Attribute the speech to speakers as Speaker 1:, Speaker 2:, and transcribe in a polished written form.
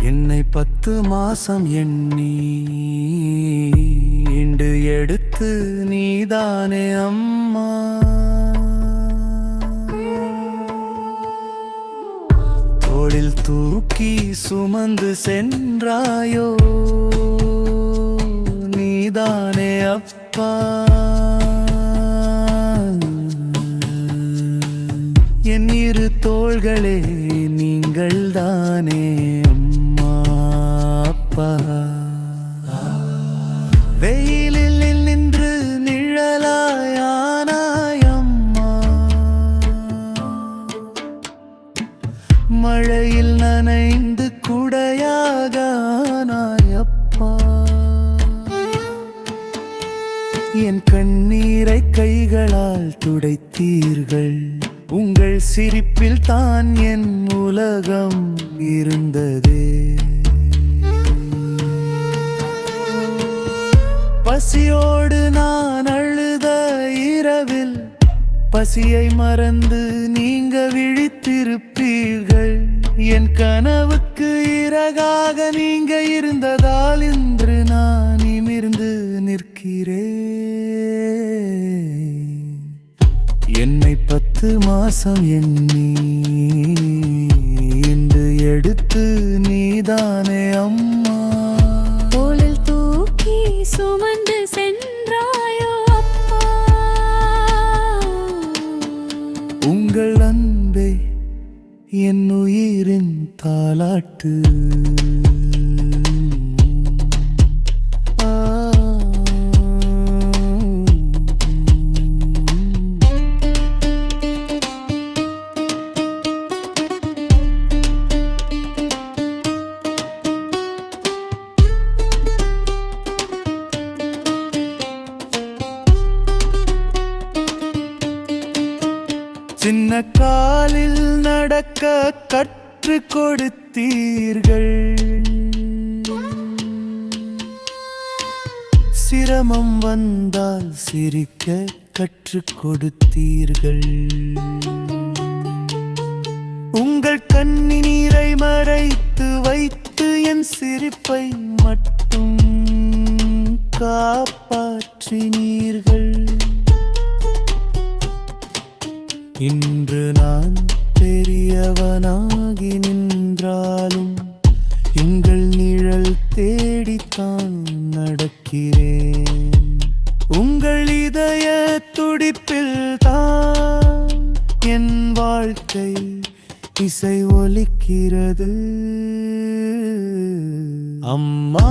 Speaker 1: என்னை 10 மாசம் எண்ணி இண்டு எடுத்து நீதானே அம்மா. தோளில் தூக்கி சுமந்து சென்றாயோ நீதானே அப்பா. என் இரு தோள்களே நீங்கள் தானே அம்மா அப்பா. வெயிலில் நின்று நிழலாயானாய் அம்மா. மழையில் நனைந்து குடையாகானாய் அப்பா. என் கண்ணீரை கைகளால் துடைத்தீர்கள். உங்கள் சிரிப்பில் தான் என் உலகம் இருந்ததே. பசியோடு நான் அழுத இரவில் பசியை மறந்து நீங்க விழித்திருப்பீர்கள். என் கனவுக்கு இறகாக நீங்க இருந்ததால் இன்று நான் நிமிர்ந்து நிற்கிறேன். என்னை 10 மாசம் எண்ணி இன்று எடுத்து நீதானே அம்மா.
Speaker 2: தோளில் தூக்கி சுமந்து சென்றாயோ அப்பா.
Speaker 1: உங்கள் அன்பே என் உயிரின் தாலாட்டு. சின்ன காலில் நடக்க கற்றுக் கொடுத்தீர்கள். சிரமம் வந்தால் சிரிக்க கற்றுக் கொடுத்தீர்கள். உங்கள் கண்ணீரை மறைத்து வைத்து என் சிரிப்பை மட்டும் காப்பாற்றினீர்கள். இன்று நான் பெரியவனாகி நின்றாலும் எங்கள் நிழல் தேடித்தான் நடக்கிறேன். உங்கள் இதய துடிப்பில் தான் என் வாழ்க்கை இசை ஒலிக்கிறது. அம்மா